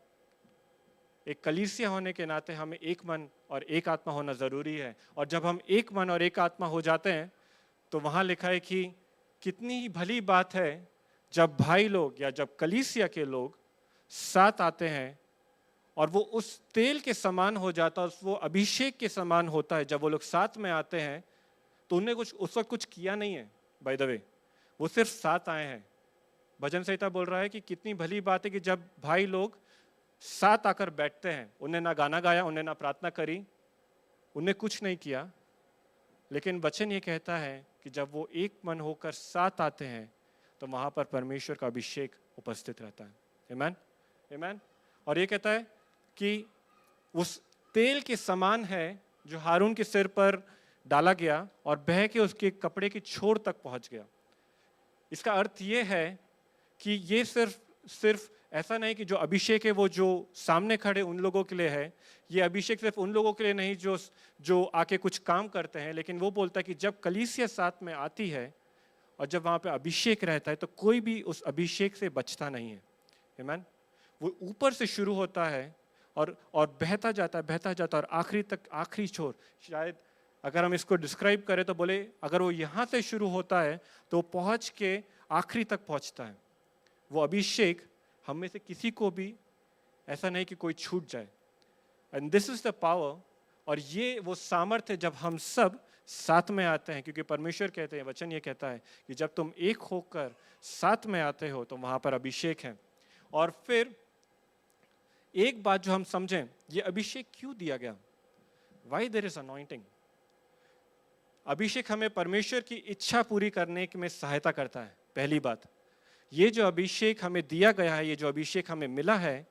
एक कलीसिया होने के नाते हमें एक मन और एक आत्मा होना जरूरी है। और जब हम एक मन और एक आत्मा हो जाते हैं, तो वहां लिखा है कि कितनी ही भली बात है जब भाई लोग या जब कलीसिया के लोग साथ आते हैं और वो उस तेल के समान हो जाता है, वो अभिषेक के समान होता है। जब वो लोग साथ में आते हैं तो उन्हें उस वक्त कुछ किया नहीं है, बाय द वे, वो सिर्फ साथ आए हैं। भजन संहिता बोल रहा है कि कितनी भली बात है कि जब भाई लोग साथ आकर बैठते हैं, उन्हें ना गाना गाया, उन्हें ना प्रार्थना करी, उन्हें कुछ नहीं किया, लेकिन वचन ये कहता है कि जब वो एक मन होकर साथ आते हैं तो वहां पर परमेश्वर का अभिषेक उपस्थित रहता है। आमीन, आमीन। और ये कहता है कि उस तेल के समान है जो हारून के सिर पर डाला गया और बह के उसके कपड़े की छोर तक पहुंच गया। इसका अर्थ ये है कि ये सिर्फ ऐसा नहीं कि जो अभिषेक है वो जो सामने खड़े उन लोगों के लिए है, ये अभिषेक सिर्फ उन लोगों के लिए नहीं जो आके कुछ काम करते हैं, लेकिन वो बोलता है कि जब कलीसिया साथ में आती है और जब वहां पे अभिषेक रहता है तो कोई भी उस अभिषेक से बचता नहीं है। आमीन। वो ऊपर से शुरू होता है और बहता जाता है और आखिरी तक, आखिरी छोर, शायद अगर हम इसको डिस्क्राइब करें तो बोले अगर वो यहाँ से शुरू होता है तो वो पहुँच के आखिरी तक पहुँचता है। वो अभिषेक हम में से किसी को भी ऐसा नहीं कि कोई छूट जाए। And this is the power, और ये वो सामर्थ्य जब हम सब साथ में आते हैं, क्योंकि परमेश्वर कहते हैं, वचन ये कहता है कि जब तुम एक होकर साथ में आते हो तो वहां पर अभिषेक है। और फिर एक बात जो हम समझें, ये अभिषेक क्यों दिया गया? Why there is anointing? अभिषेक हमें परमेश्वर की इच्छा पूरी करने में सहायता करता है। पहली बात, ये जो अभिषेक हमें दिया गया है, ये जो अभिषेक हमें मिला है,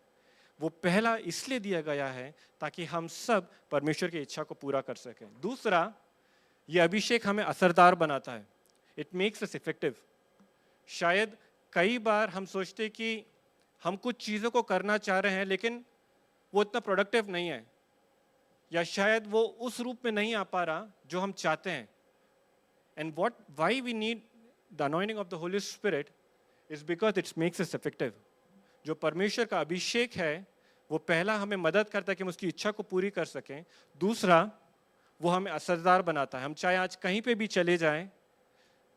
वो पहला इसलिए दिया गया है ताकि हम सब परमेश्वर की इच्छा को पूरा कर सकें। दूसरा, ये अभिषेक हमें असरदार बनाता है। It makes us effective. शायद कई बार हम सोचते कि हम कुछ चीज़ों को करना चाह रहे हैं लेकिन वो इतना प्रोडक्टिव नहीं है, या शायद वो उस रूप में नहीं आ पा रहा जो हम चाहते हैं। And why we need the anointing of the holy spirit is because it's makes us effective. जो परमेश्वर का अभिषेक है वो पहला हमें मदद करता है कि हम उसकी इच्छा को पूरी कर सकें। दूसरा, वो हमें असरदार बनाता है। हम चाहे आज कहीं पे भी चले जाएं,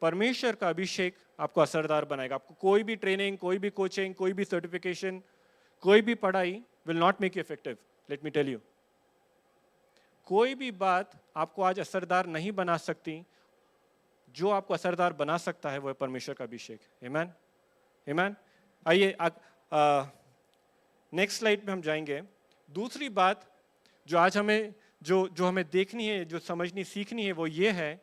परमेश्वर का अभिषेक आपको असरदार बनाएगा। आपको कोई भी ट्रेनिंग, कोई भी कोचिंग, कोई भी सर्टिफिकेशन, कोई भी पढ़ाई will not make you effective. Let me tell you, कोई भी बात आपको आज असरदार नहीं बना सकती। जो आपको असरदार बना सकता है वो है परमेश्वर का अभिषेक। आमीन, आमीन। आइए नेक्स्ट स्लाइड में हम जाएंगे। दूसरी बात जो आज हमें जो हमें देखनी है, जो समझनी, सीखनी है, वो ये है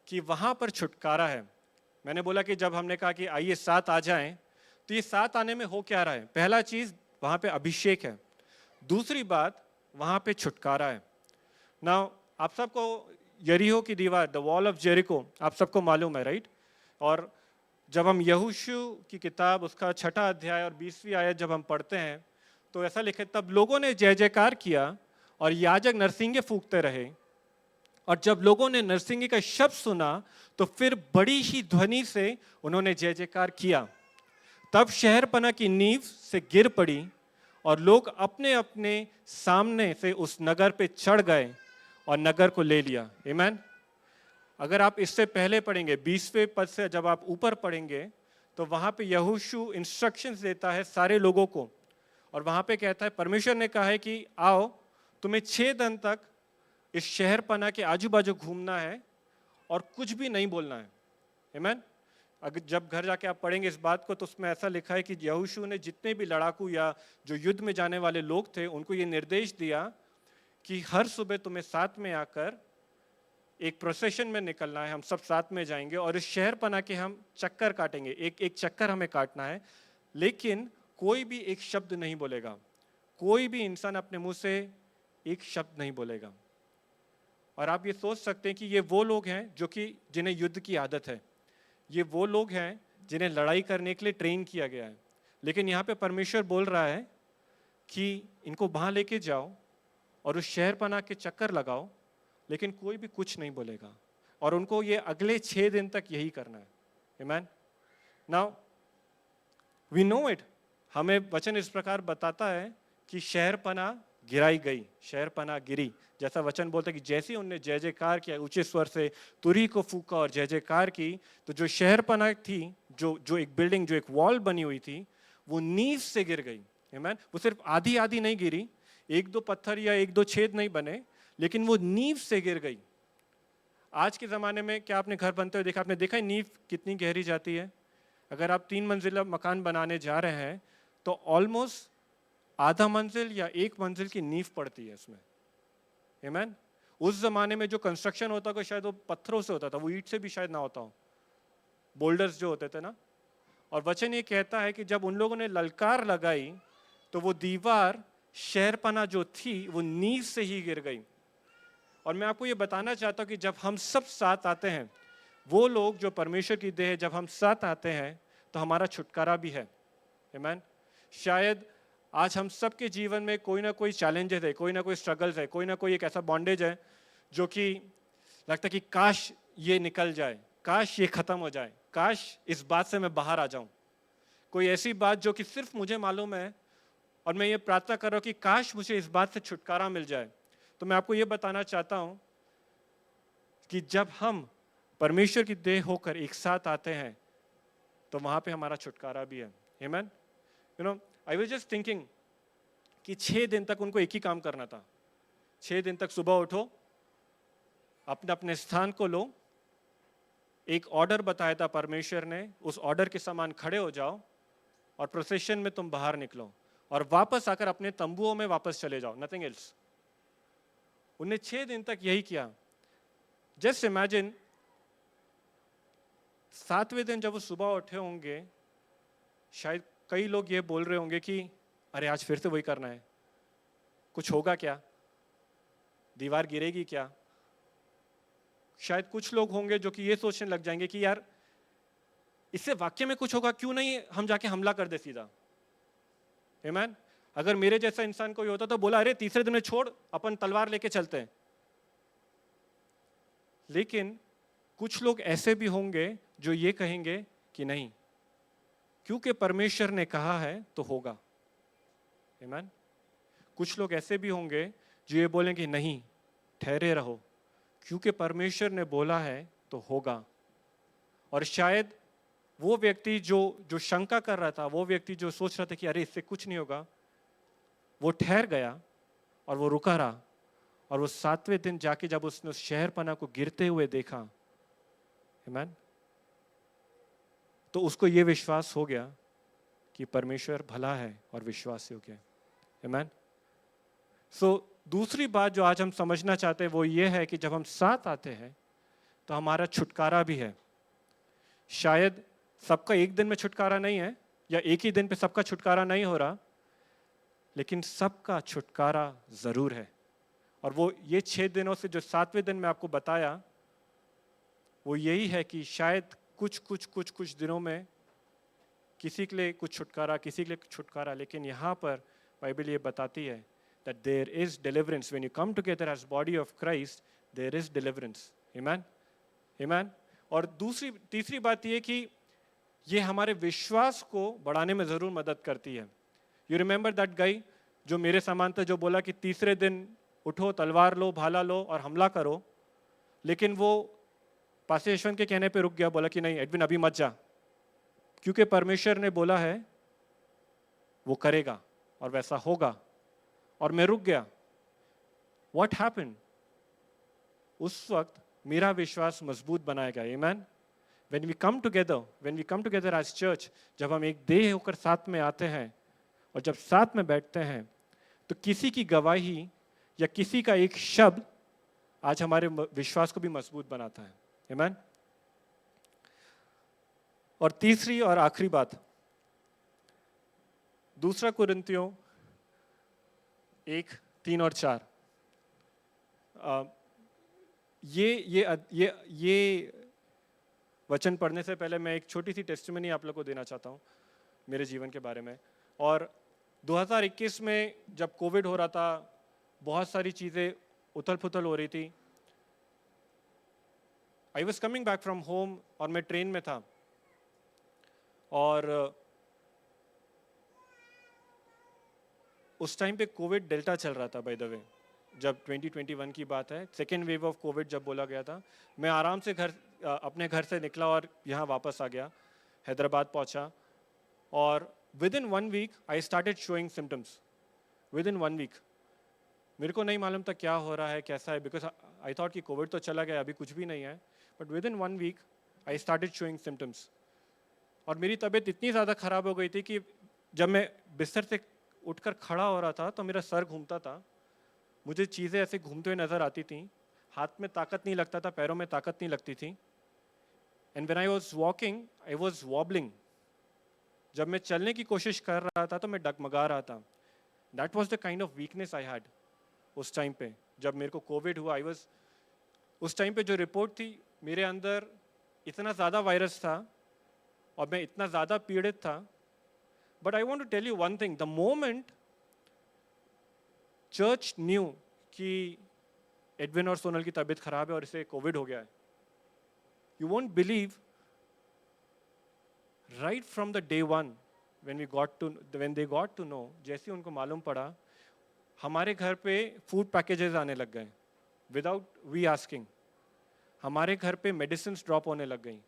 कि वहां पर छुटकारा है। मैंने बोला कि जब हमने कहा कि आइए साथ आ जाएं, तो ये साथ आने में हो क्या रहा है? पहला चीज वहां पे अभिषेक है। दूसरी बात, वहां पे छुटकारा है। नाउ आप सबको यरीहो की दीवार, द वॉल ऑफ जेरिको, आप सबको मालूम है, राइट? और जब हम यहोशू की किताब उसका 6 अध्याय और 20वीं आयत जब हम पढ़ते हैं तो ऐसा लिखे, तब लोगों ने जय जयकार किया और याजक नरसिंगे फूंकते रहे, और जब लोगों ने नरसिंगे का शब्द सुना तो फिर बड़ी ही ध्वनि से उन्होंने जय जयकार किया। तब शहरपना की नींव से गिर पड़ी और लोग अपने अपने सामने से उस नगर पे चढ़ गए और नगर को ले लिया। आमीन। अगर आप इससे पहले पढ़ेंगे 20वें पद से जब आप ऊपर पढ़ेंगे तो वहां पे यहोशू इंस्ट्रक्शंस देता है सारे लोगों को, और वहां पे कहता है, परमेश्वर ने कहा है कि आओ, तुम्हें 6 दिन तक इस शहरपना के आजू बाजू घूमना है और कुछ भी नहीं बोलना है। आमीन। अगर जब घर जाके आप पढ़ेंगे इस बात को तो उसमें ऐसा लिखा है कि यहोशू ने जितने भी लड़ाकू या जो युद्ध में जाने वाले लोग थे उनको ये निर्देश दिया कि हर सुबह तुम्हें साथ में आकर एक प्रोसेशन में निकलना है, हम सब साथ में जाएंगे और इस शहरपना के हम चक्कर काटेंगे, एक चक्कर हमें काटना है, लेकिन कोई भी एक शब्द नहीं बोलेगा। कोई भी इंसान अपने मुंह से एक शब्द नहीं बोलेगा। और आप ये सोच सकते हैं कि ये वो लोग हैं जो कि जिन्हें युद्ध की आदत है, ये वो लोग हैं जिन्हें लड़ाई करने के लिए ट्रेन किया गया है। लेकिन यहाँ पे परमेश्वर बोल रहा है कि इनको वहां लेके जाओ और उस शहरपना के चक्कर लगाओ, लेकिन कोई भी कुछ नहीं बोलेगा, और उनको ये अगले 6 दिन तक यही करना है। आमीन। नाउ वी नो इट, हमें वचन इस प्रकार बताता है कि शहरपना गिराई गई, शहरपना गिरी। जैसा वचन बोलता है कि जैसे उन्होंने जय जयकार किया, ऊंचे स्वर से तुरही को फूका और जय जयकार की, तो जो शहरपना थी, जो एक बिल्डिंग, जो एक वॉल बनी हुई थी, वो नींव से गिर गई। आमीन। वो सिर्फ आधी आधी नहीं गिरी, 1-2 पत्थर या 1-2 छेद नहीं बने, लेकिन वो नींव से गिर गई। आज के ज़माने में क्या आपने घर बनते हुए देखा? आपने देखा है नींव कितनी गहरी जाती है? अगर आप 3 मंजिला मकान बनाने जा रहे हैं तो ऑलमोस्ट आधा मंजिल या 1 मंजिल की नींव पड़ती है उसमें। आमीन। उस जमाने में जो कंस्ट्रक्शन होता था शायद वो पत्थरों से होता था, वो ईंट से भी शायद ना होता हो, बोल्डर्स जो होते थे ना। और वचन ये कहता है कि जब उन लोगों ने ललकार लगाई तो वो दीवार शहरपना जो थी वो नींव से ही गिर गई। और मैं आपको ये बताना चाहता हूँ कि जब हम सब साथ आते हैं, वो लोग जो परमेश्वर की देह है, जब हम साथ आते हैं तो हमारा छुटकारा भी है। आमीन। शायद आज हम सबके जीवन में कोई ना कोई चैलेंजेस है, कोई ना कोई स्ट्रगल्स है, कोई ना कोई एक ऐसा बॉन्डेज है जो कि लगता है कि काश ये निकल जाए, काश ये खत्म हो जाए, काश इस बात से मैं बाहर आ जाऊं। कोई ऐसी बात जो कि सिर्फ मुझे मालूम है और मैं ये प्रार्थना कर रहा हूं कि काश मुझे इस बात से छुटकारा मिल जाए। तो मैं आपको ये बताना चाहता हूं कि जब हम परमेश्वर की देह होकर एक साथ आते हैं तो वहां पे हमारा छुटकारा भी है। आमीन। You know, I was just thinking कि 6 दिन तक उनको एक ही काम करना था। 6 दिन तक सुबह उठो, अपने अपने स्थान को लो, एक ऑर्डर बताया था परमेश्वर ने, उस ऑर्डर के समान खड़े हो जाओ और प्रोसेशन में तुम बाहर निकलो और वापस आकर अपने तंबुओं में वापस चले जाओ, नथिंग एल्स। उन्हें 6 दिन तक यही किया। जस्ट इमेजिन 7वें दिन जब वो सुबह उठे होंगे, शायद कई लोग ये बोल रहे होंगे कि अरे आज फिर से वही करना है, कुछ होगा क्या, दीवार गिरेगी क्या। शायद कुछ लोग होंगे जो कि ये सोचने लग जाएंगे कि यार इससे वाक्य में कुछ होगा, क्यों नहीं हम जाके हमला कर दे सीधा। आमीन। अगर मेरे जैसा इंसान कोई होता तो बोला अरे तीसरे दिन में छोड़, अपन तलवार लेके चलते हैं। लेकिन कुछ लोग ऐसे भी होंगे जो ये कहेंगे कि नहीं, क्योंकि परमेश्वर ने कहा है तो होगा। आमीन। कुछ लोग ऐसे भी होंगे जो ये बोलेंगे नहीं, ठहरे रहो, क्योंकि परमेश्वर ने बोला है तो होगा। और शायद वो व्यक्ति जो जो शंका कर रहा था, वो व्यक्ति जो सोच रहा था कि अरे इससे कुछ नहीं होगा, वो ठहर गया और वो रुका रहा। और वो 7वें दिन जाके जब उसने उस शहरपना को गिरते हुए देखा, आमीन, तो उसको ये विश्वास हो गया कि परमेश्वर भला है और विश्वास योग्य है। आमीन। सो दूसरी बात जो आज हम समझना चाहते हैं वो ये है कि जब हम साथ आते हैं तो हमारा छुटकारा भी है। शायद सबका एक दिन में छुटकारा नहीं है, या एक ही दिन पे सबका छुटकारा नहीं हो रहा, लेकिन सबका छुटकारा जरूर है। और वो ये 6 दिनों से जो 7वें दिन में आपको बताया, वो यही है कि शायद कुछ दिनों में किसी के लिए कुछ छुटकारा, किसी के लिए छुटकारा, लेकिन यहाँ पर बाइबल ये बताती है that there is deliverance when you come together as body of Christ, there is deliverance. Amen. Amen. और तीसरी बात ये कि ये हमारे विश्वास को बढ़ाने में जरूर मदद करती है। यू रिमेंबर दैट गाय जो मेरे समान था, जो बोला कि तीसरे दिन उठो, तलवार लो, भाला लो और हमला करो, लेकिन वो पास्टर यशवंत के कहने पे रुक गया, बोला कि नहीं एडविन अभी मत जा, क्योंकि परमेश्वर ने बोला है वो करेगा और वैसा होगा। और मैं रुक गया। What happened? उस वक्त मेरा विश्वास मजबूत बनाएगा। Amen. When we come together as church, जब हम एक देह होकर साथ में आते हैं और जब साथ में बैठते हैं, तो किसी की गवाही या किसी का एक शब्द आज हमारे विश्वास को भी मजबूत बनाता है। Amen. और तीसरी और आखिरी बात, 2 कुरिन्थियों 1:3 और 4। ये वचन पढ़ने से पहले मैं एक छोटी सी टेस्टिमनी आप लोग को देना चाहता हूँ मेरे जीवन के बारे में। और 2021 में जब कोविड हो रहा था, बहुत सारी चीज़ें उथल पुथल हो रही थी। I was coming back from home और मैं ट्रेन में था, और उस टाइम पे कोविड डेल्टा चल रहा था बाय द वे, जब 2021 की बात है, सेकेंड वेव ऑफ कोविड जब बोला गया था। मैं आराम से अपने घर से निकला और यहाँ वापस आ गया, हैदराबाद पहुँचा, और within 1 week I started showing symptoms. Within 1 week मेरे को नहीं मालूम था क्या हो रहा है, कैसा है, बिकॉज आई थॉट कि कोविड तो चला गया, अभी कुछ भी नहीं है। But within 1 week I started showing symptoms. और मेरी तबीयत इतनी ज़्यादा ख़राब हो गई थी कि जब मैं बिस्तर से उठकर खड़ा हो रहा था तो मेरा सर घूमता था, मुझे चीज़ें ऐसे घूमते हुए नज़र आती थी। हाथ में ताकत नहीं लगता था, पैरों में ताकत नहीं लगती थी। And when I was walking I was wobbling. जब मैं चलने की कोशिश कर रहा था तो मैं डगमगा रहा था। That was the kind of weakness I had उस टाइम पे। जब मेरे को कोविड हुआ, आई वाज, उस टाइम पे जो रिपोर्ट थी, मेरे अंदर इतना ज़्यादा वायरस था और मैं इतना ज़्यादा पीड़ित था। But I want to tell you one thing, the moment church knew कि एडविन और सोनल की तबीयत खराब है और इसे कोविड हो गया है, you won't believe, right from the day one when they got to know, जैसे उनको मालूम पड़ा, हमारे घर पे फूड पैकेजेस आने लग गए विदाउट वी आस्किंग। हमारे घर पे मेडिसिन ड्रॉप होने लग गई।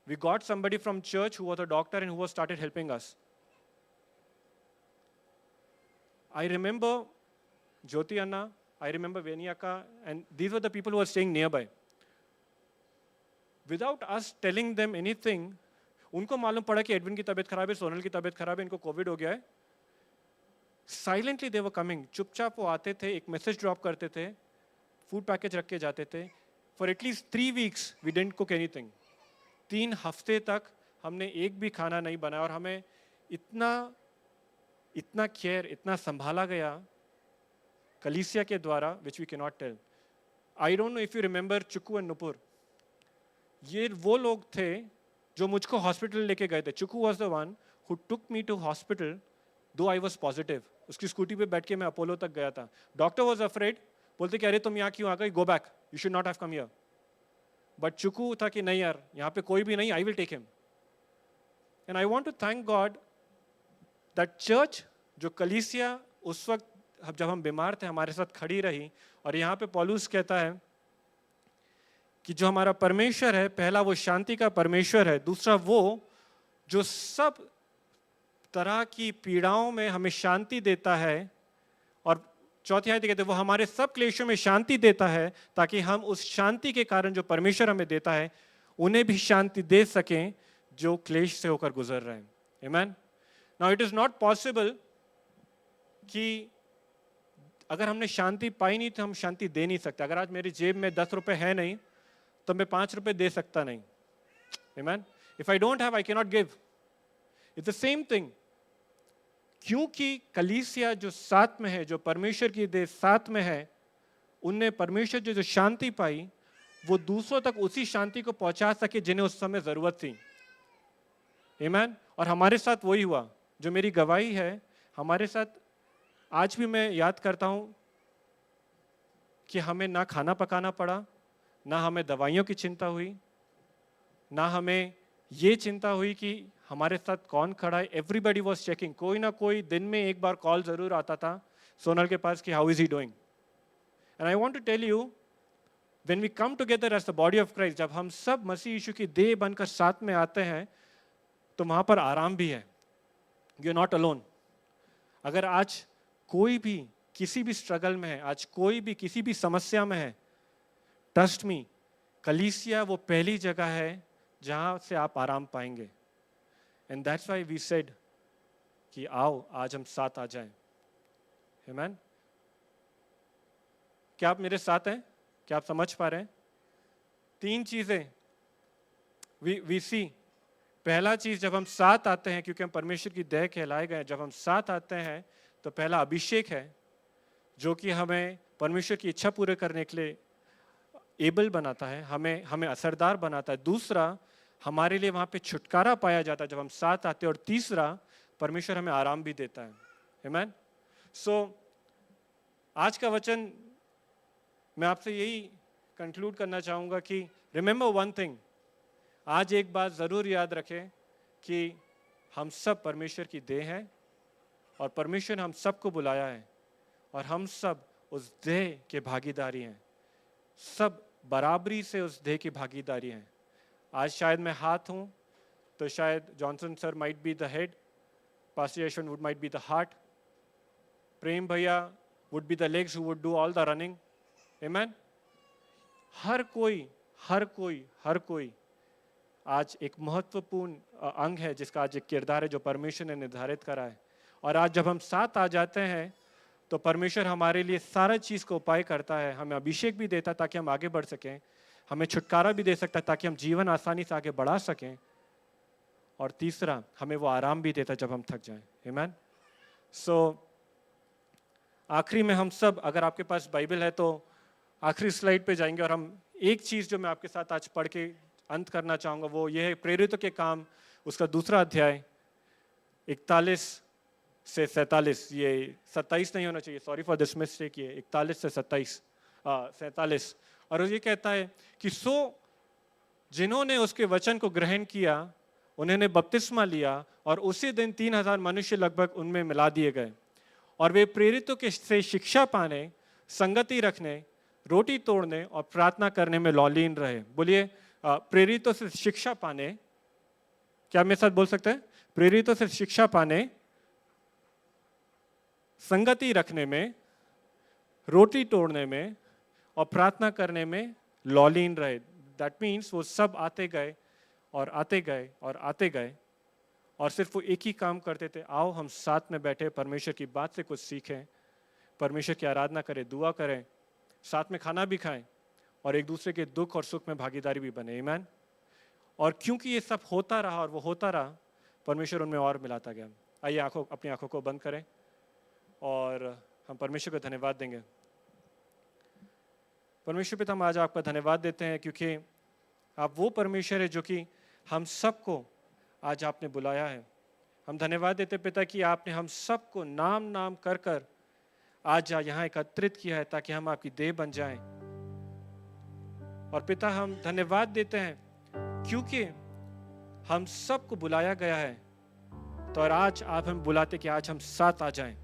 We got somebody from church who was a doctor and who was started helping us. I remember Jyoti Anna, I remember Veniyaka, and these were the people who were staying nearby. Without us telling them anything, उनको मालूम पड़ा कि Edwin की तबीयत खराब है, सोनल की तबीयत खराब है, इनको कोविड हो गया है। Silently they were coming. चुपचाप वो आते थे, एक मैसेज ड्रॉप करते थे, फूड पैकेज रख के जाते थे। For at least 3 weeks we didn't cook anything. 3 हफ्ते तक हमने एक भी खाना नहीं बनाया और हमें इतना केयर, इतना संभाला गया कलीसिया के द्वारा, which we cannot tell. I don't know if you remember चुकू and नुपुर। ये वो लोग थे जो मुझको हॉस्पिटल लेके गए थे। चुकू was the one who took me to hospital though I was positive. उसकी स्कूटी पे बैठ के मैं अपोलो तक गया था। डॉक्टर was afraid, बोलते कि अरे तुम यहाँ क्यों आ गए, go back, you should not have come here. But चुकू था कि नहीं यार, यहाँ पे कोई भी नहीं, I will take him. And I want to thank God that church, जो कलीसिया उस वक्त जब हम बीमार थे हमारे साथ खड़ी रही। और यहाँ पे पौलुस कहता है कि जो हमारा परमेश्वर है, पहला वो शांति का परमेश्वर है, दूसरा वो जो सब तरह की पीड़ाओं में हमें शांति देता है, और चौथी आयत कहते हैं वो हमारे सब क्लेशों में शांति देता है ताकि हम उस शांति के कारण जो परमेश्वर हमें देता है उन्हें भी शांति दे सकें जो क्लेश से होकर गुजर रहे हैं। आमीन। Now it is not possible कि अगर हमने शांति पाई नहीं तो हम शांति दे नहीं सकते। अगर आज मेरी जेब में 10 रुपए है नहीं तो मैं 5 रुपए दे सकता नहीं। आमीन। If I don't have I can not give. It's the same thing. क्योंकि कलीसिया जो साथ में है, जो परमेश्वर की देह साथ में है, उनने परमेश्वर जो शांति पाई वो दूसरों तक उसी शांति को पहुंचा सके जिन्हें उस समय जरूरत थी। आमीन। और हमारे साथ वही हुआ। जो मेरी गवाही है, हमारे साथ आज भी मैं याद करता हूं कि हमें ना खाना पकाना पड़ा, ना हमें दवाइयों की चिंता हुई, ना हमें ये चिंता हुई कि हमारे साथ कौन खड़ा है। Everybody was checking. कोई ना कोई दिन में एक बार कॉल जरूर आता था सोनल के पास कि how is he doing. And I want to tell you, when we come together as the body of Christ, जब हम सब मसीह यीशु की देह बनकर साथ में आते हैं तो वहां पर आराम भी है। You are not alone. अगर आज कोई भी किसी भी स्ट्रगल में है, आज कोई भी किसी भी समस्या में है, ट्रस्ट मी, कलीसिया वो पहली जगह है जहां से आप आराम पाएंगे। And that's why we said कि आओ आज हम साथ आ जाएं। आमीन। क्या आप मेरे साथ हैं? क्या आप समझ पा रहे हैं? 3 चीजें वी सी। पहला चीज, जब हम साथ आते हैं, क्योंकि हम परमेश्वर की देह कहलाए गए, जब हम साथ आते हैं तो पहला अभिषेक है जो कि हमें परमेश्वर की इच्छा पूरे करने के लिए एबल बनाता है, हमें असरदार बनाता है। दूसरा, हमारे लिए वहां पे छुटकारा पाया जाता है जब हम साथ आते हैं। और तीसरा, परमेश्वर हमें आराम भी देता है। आमीन। सो आज का वचन मैं आपसे यही कंक्लूड करना चाहूंगा कि रिमेंबर वन थिंग, आज एक बात जरूर याद रखें कि हम सब परमेश्वर की देह हैं और परमेश्वर ने हम सबको बुलाया है और हम सब उस देह के भागीदारी हैं। सब बराबरी से उस देह की भागीदारी हैं। आज शायद मैं हाथ हूं तो शायद Johnson sir might be the head, pastor Yashwant would might be the heart, Prem bhaiya would be the legs who would do all the running. Amen. हर कोई आज एक महत्वपूर्ण अंग है जिसका आज एक किरदार है जो परमेश्वर ने निर्धारित करा है। और आज जब हम साथ आ जाते हैं तो परमेश्वर हमारे लिए सारा चीज को उपाय करता है, हमें अभिषेक भी देता है ताकि हम आगे बढ़ सकें, हमें छुटकारा भी दे सकता है ताकि हम जीवन आसानी से आगे बढ़ा सकें, और तीसरा हमें वो आराम भी देता है जब हम थक जाएं। आमीन। सो आखिरी में हम सब, अगर आपके पास बाइबल है तो आखिरी स्लाइड पे जाएंगे, और हम एक चीज जो मैं आपके साथ आज पढ़ के अंत करना चाहूंगा वो ये है, प्रेरितों के काम उसका 2 अध्याय 41 से 47, ये 27 नहीं होना चाहिए, सॉरी फॉर दिस मिस्टेक, ये 41 से 47, और ये कहता है कि सो जिन्होंने उसके वचन को ग्रहण किया उन्होंने बपतिस्मा लिया, और उसी दिन 3000 मनुष्य लगभग उनमें मिला दिए गए, और वे प्रेरितों के से शिक्षा पाने, संगति रखने, रोटी तोड़ने और प्रार्थना करने में लौलीन रहे। बोलिए, प्रेरितों से शिक्षा पाने, क्या मेरे साथ बोल सकते हैं? प्रेरितों से शिक्षा पाने, संगति रखने में, रोटी तोड़ने में और प्रार्थना करने में लौलीन रहे। दैट मीन्स वो सब आते गए और आते गए और आते गए, और सिर्फ वो एक ही काम करते थे, आओ हम साथ में बैठे परमेश्वर की बात से कुछ सीखें, परमेश्वर की आराधना करें, दुआ करें, साथ में खाना भी खाएं, और एक दूसरे के दुख और सुख में भागीदारी भी बने। आमीन। और क्योंकि ये सब होता रहा और वो होता रहा, परमेश्वर उनमें और मिलाता गया। आइए अपनी आंखों को बंद करें और हम परमेश्वर को धन्यवाद देंगे। परमेश्वर पिता, हम आज आपका धन्यवाद देते हैं क्योंकि आप वो परमेश्वर है जो कि हम सबको आज आपने बुलाया है। हम धन्यवाद देते पिता कि आपने हम सबको नाम नाम कर कर आज यहाँ एकत्रित किया है ताकि हम आपकी देह बन जाएं। और पिता, हम धन्यवाद देते हैं क्योंकि हम सबको बुलाया गया है, तो और आज आप हम बुलाते कि आज हम साथ आ जाएं।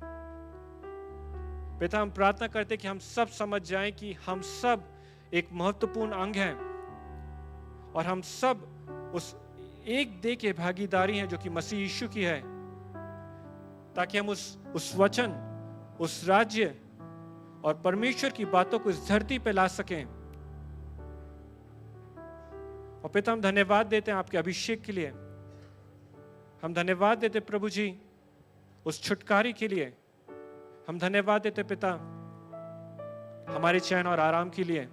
पिता, हम प्रार्थना करते कि हम सब समझ जाएं कि हम सब एक महत्वपूर्ण अंग हैं, और हम सब उस एक देह के भागीदारी हैं जो कि मसीह यीशु की है, ताकि हम उस वचन, उस राज्य और परमेश्वर की बातों को इस धरती पे ला सकें। और पिता, हम धन्यवाद देते हैं आपके अभिषेक के लिए, हम धन्यवाद देते प्रभु जी उस छुटकारे के लिए, हम धन्यवाद देते पिता हमारे चैन और आराम के लिए।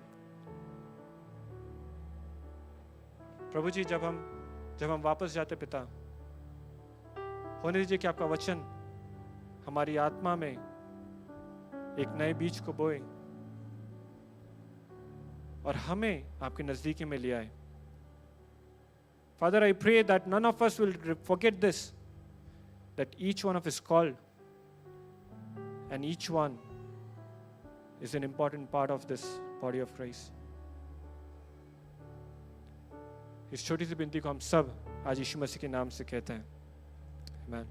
प्रभु जी, जब हम वापस जाते पिता, होने दीजिए कि आपका वचन हमारी आत्मा में एक नए बीज को बोए और हमें आपके नजदीकी में ले आए। Father, I pray that none of us will forget this, that each one of us is called and each one is an important part of this body of Christ. इस छोटी सी विनती को हम सब आज यीशु मसीह के नाम से कहते हैं। आमीन।